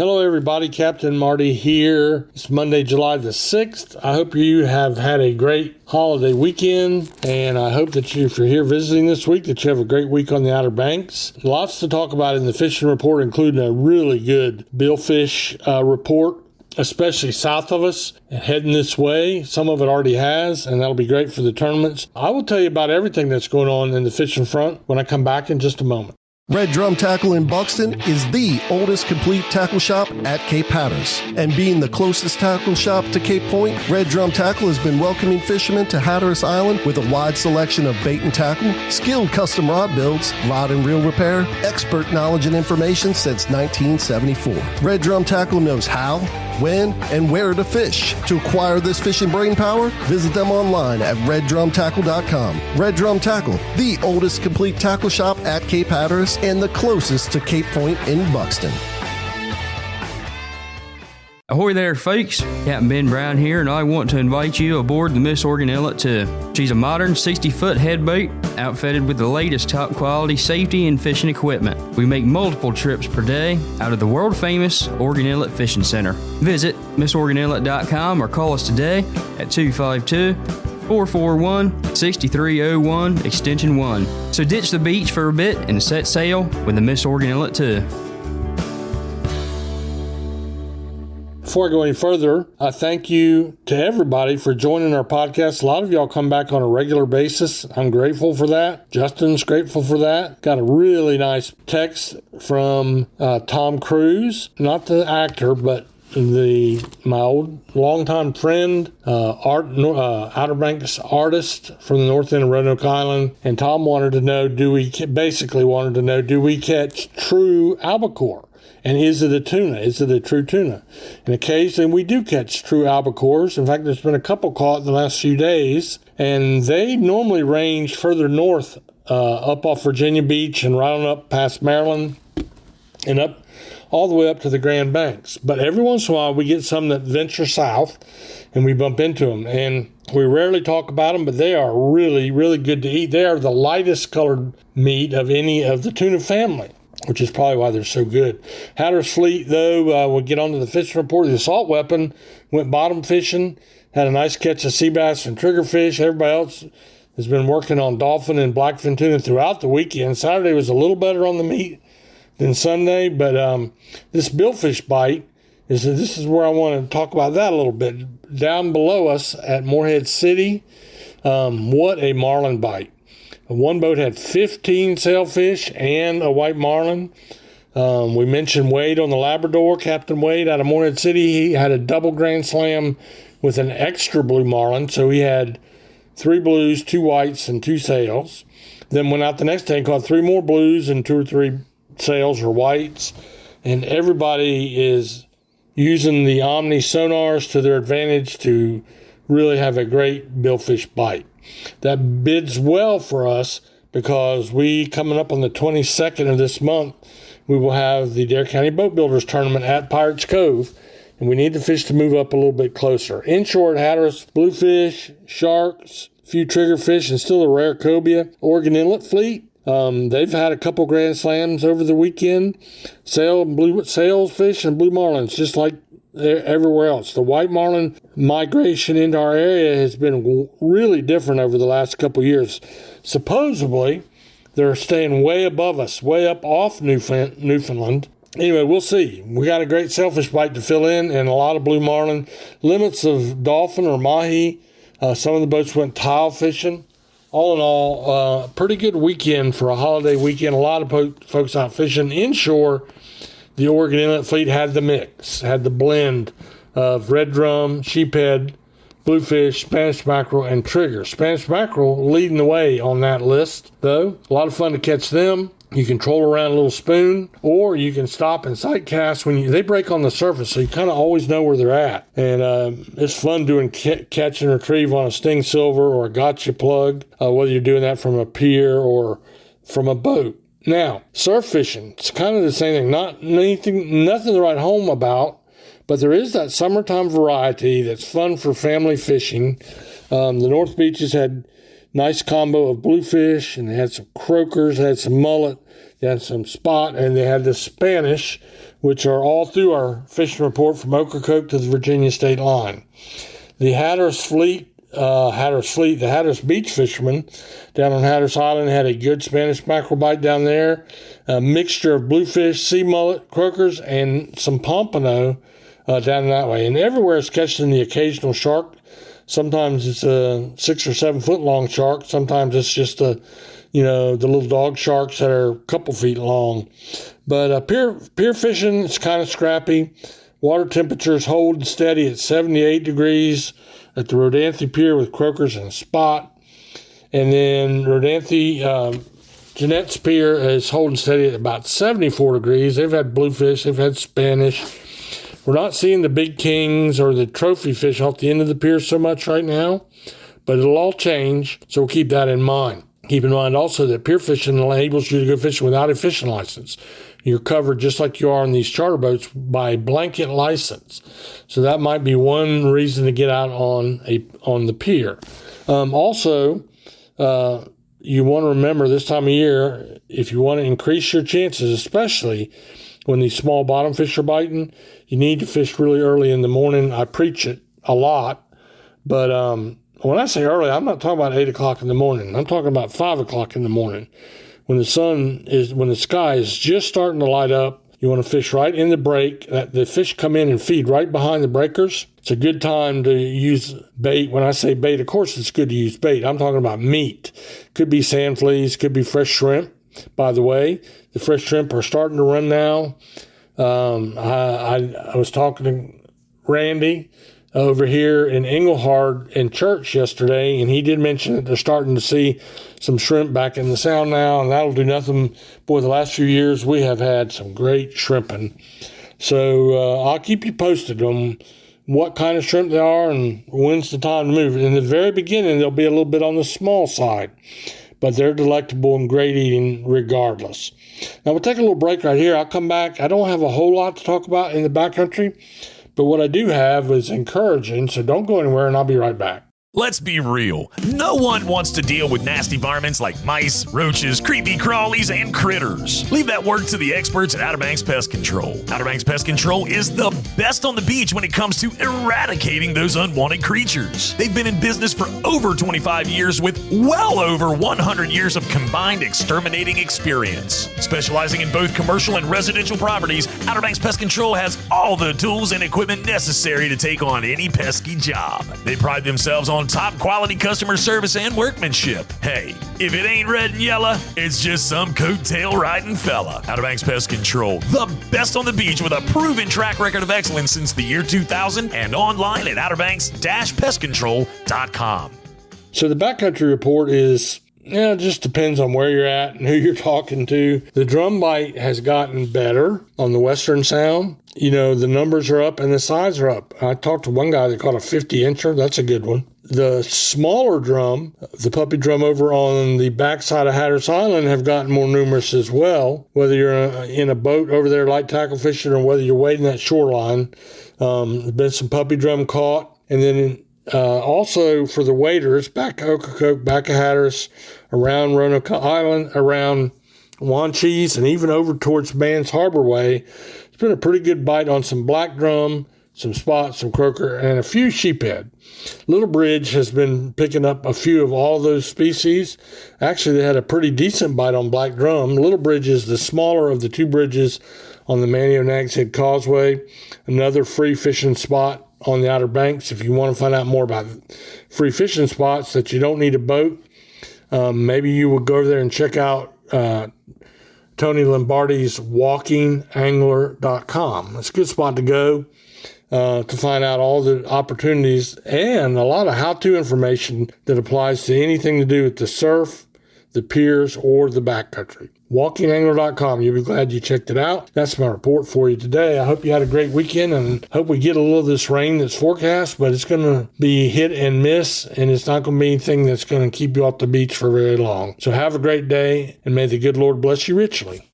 Hello everybody, Captain Marty here. It's Monday, July the 6th. I hope you have had a great holiday weekend, and I hope that if you're here visiting this week, that you have a great week on the Outer Banks. Lots to talk about in the fishing report, including a really good billfish report, especially south of us and heading this way. Some of it already has, and that'll be great for the tournaments. I will tell you about everything that's going on in the fishing front when I come back in just a moment. Red Drum Tackle in Buxton is the oldest complete tackle shop at Cape Hatteras. And being the closest tackle shop to Cape Point, Red Drum Tackle has been welcoming fishermen to Hatteras Island with a wide selection of bait and tackle, skilled custom rod builds, rod and reel repair, expert knowledge and information since 1974. Red Drum Tackle knows how, when, and where to fish. To acquire this fishing brain power, visit them online at reddrumtackle.com. Red Drum Tackle, the oldest complete tackle shop at Cape Hatteras and the closest to Cape Point in Buxton. Ahoy there, folks. Captain Ben Brown here, and I want to invite you aboard the Miss Oregon Inlet II. She's a modern 60-foot headboat outfitted with the latest top-quality safety and fishing equipment. We make multiple trips per day out of the world-famous Oregon Inlet Fishing Center. Visit MissOregonInlet.com or call us today at 252-441-6301, extension 1. So ditch the beach for a bit and set sail with the Miss Oregon Inlet II. Before I go any further, I thank you to everybody for joining our podcast. A lot of y'all come back on a regular basis. I'm grateful for that. Justin's grateful for that. Got a really nice text from Tom Cruise, not the actor, but my old longtime friend, Outer Banks artist from the north end of Roanoke Island. And Tom wanted to know, do we catch true albacore? And is it a tuna? Is it a true tuna? And occasionally we do catch true albacores. In fact, there's been a couple caught in the last few days, and they normally range further north, up off Virginia Beach and right on up past Maryland and up all the way up to the Grand Banks. But every once in a while we get some that venture south and we bump into them. And we rarely talk about them, but they are really, really good to eat. They are the lightest colored meat of any of the tuna family, which is probably why they're so good. Hatteras Fleet, though, we'll get on to the fishing report. The assault weapon went bottom fishing, had a nice catch of sea bass and triggerfish. Everybody else has been working on dolphin and blackfin tuna throughout the weekend. Saturday was a little better on the meat than Sunday, but this billfish bite, this is where I want to talk about that a little bit. Down below us at Morehead City, what a marlin bite. One boat had 15 sailfish and a white marlin. We mentioned Wade on the Labrador, Captain Wade out of Morehead City. He had a double grand slam with an extra blue marlin. So he had 3 blues, 2 whites, and 2 sails. Then went out the next day and caught 3 more blues and 2 or 3 sails or whites. And everybody is using the Omni sonars to their advantage to really have a great billfish bite. That bids well for us because coming up on the 22nd of this month, we will have the Dare County Boat Builders Tournament at Pirates Cove, and we need the fish to move up a little bit closer. Inshore at Hatteras, bluefish, sharks, a few triggerfish, and still a rare cobia. Oregon Inlet Fleet, they've had a couple grand slams over the weekend. Sailfish and blue marlins, just like everywhere else. The white marlin migration into our area has been really different over the last couple years. Supposedly, they're staying way above us, way up off Newfoundland. Anyway, we'll see. We got a great sailfish bite to fill in and a lot of blue marlin. Limits of dolphin or mahi. Some of the boats went tile fishing. All in all, pretty good weekend for a holiday weekend. A lot of folks out fishing. Inshore, the Oregon Inlet Fleet had the mix, had the blend of red drum, sheephead, bluefish, Spanish mackerel, and trigger. Spanish mackerel leading the way on that list, though. A lot of fun to catch them. You can troll around a little spoon, or you can stop and sight cast they break on the surface, so you kind of always know where they're at. And it's fun doing catch and retrieve on a Sting Silver or a gotcha plug, whether you're doing that from a pier or from a boat. Now, surf fishing, it's kind of the same thing. Nothing to write home about, but there is that summertime variety that's fun for family fishing. The North Beaches had nice combo of bluefish, and they had some croakers, they had some mullet, they had some spot, and they had the Spanish, which are all through our fishing report from Ocracoke to the Virginia state line. The Hatteras the Hatteras beach fishermen down on Hatteras Island had a good Spanish mackerel bite down there, a mixture of bluefish, sea mullet, croakers, and some pompano down that way. And everywhere it's catching the occasional shark. Sometimes it's a 6 or 7 foot long shark. Sometimes it's just the little dog sharks that are a couple feet long. But pier fishing is kind of scrappy. Water temperatures hold steady at 78 degrees at the Rodanthe Pier with croakers and spot. And then Rodanthe, Jeanette's Pier is holding steady at about 74 degrees. They've had bluefish, they've had Spanish. We're not seeing the big kings or the trophy fish off the end of the pier so much right now, but it'll all change, so we'll keep that in mind. Keep in mind also that pier fishing enables you to go fishing without a fishing license. You're covered just like you are on these charter boats by a blanket license. So that might be one reason to get out on the pier. Also, you want to remember this time of year, if you want to increase your chances, especially when these small bottom fish are biting, you need to fish really early in the morning. I preach it a lot, but when I say early, I'm not talking about 8 o'clock in the morning. I'm talking about 5 o'clock in the morning. When the sky is just starting to light up, you want to fish right in the break. The fish come in and feed right behind the breakers. It's a good time to use bait. When I say bait, of course it's good to use bait. I'm talking about meat. Could be sand fleas, could be fresh shrimp. By the way, the fresh shrimp are starting to run now. I was talking to Randy over here in Engelhard in church yesterday, and he did mention that they're starting to see some shrimp back in the sound now, and that'll do nothing. Boy, the last few years we have had some great shrimping. So I'll keep you posted on what kind of shrimp they are and when's the time to move. In the very beginning, they'll be a little bit on the small side, but they're delectable and great eating regardless. Now, we'll take a little break right here. I'll come back. I don't have a whole lot to talk about in the backcountry, but what I do have is encouraging, so don't go anywhere, and I'll be right back. Let's be real. No one wants to deal with nasty varmints like mice, roaches, creepy crawlies, and critters. Leave that work to the experts at Outer Banks Pest Control. Outer Banks Pest Control is the best on the beach when it comes to eradicating those unwanted creatures. They've been in business for over 25 years with well over 100 years of combined exterminating experience. Specializing in both commercial and residential properties, Outer Banks Pest Control has all the tools and equipment necessary to take on any pesky job. They pride themselves on top quality customer service and workmanship. Hey, if it ain't red and yellow, it's just some coattail riding fella. Outer Banks Pest Control, the best on the beach with a proven track record of excellence since the year 2000 and online at outerbanks-pestcontrol.com. So the backcountry report is, it just depends on where you're at and who you're talking to. The drum bite has gotten better on the Western Sound. The numbers are up and the size are up. I talked to one guy that caught a 50-incher. That's a good one. The smaller drum, the puppy drum over on the backside of Hatteras Island, have gotten more numerous as well. Whether you're in a boat over there light tackle fishing or whether you're wading that shoreline, there's been some puppy drum caught. And then also for the waders, back of Ocracoke, back of Hatteras, around Roanoke Island, around Wanchese, and even over towards Mans Harbor Way, it's been a pretty good bite on some black drum, some spots, some croaker, and a few sheephead. Little Bridge has been picking up a few of all those species. Actually, they had a pretty decent bite on black drum. Little Bridge is the smaller of the two bridges on the Manteo Nags Head Causeway. Another free fishing spot on the Outer Banks. If you want to find out more about free fishing spots that you don't need a boat, maybe you would go over there and check out Tony Lombardi's walkingangler.com. It's a good spot to go to find out all the opportunities and a lot of how-to information that applies to anything to do with the surf, the piers, or the backcountry. WalkingAngler.com. You'll be glad you checked it out. That's my report for you today. I hope you had a great weekend and hope we get a little of this rain that's forecast, but it's going to be hit and miss, and it's not going to be anything that's going to keep you off the beach for very long. So have a great day, and may the good Lord bless you richly.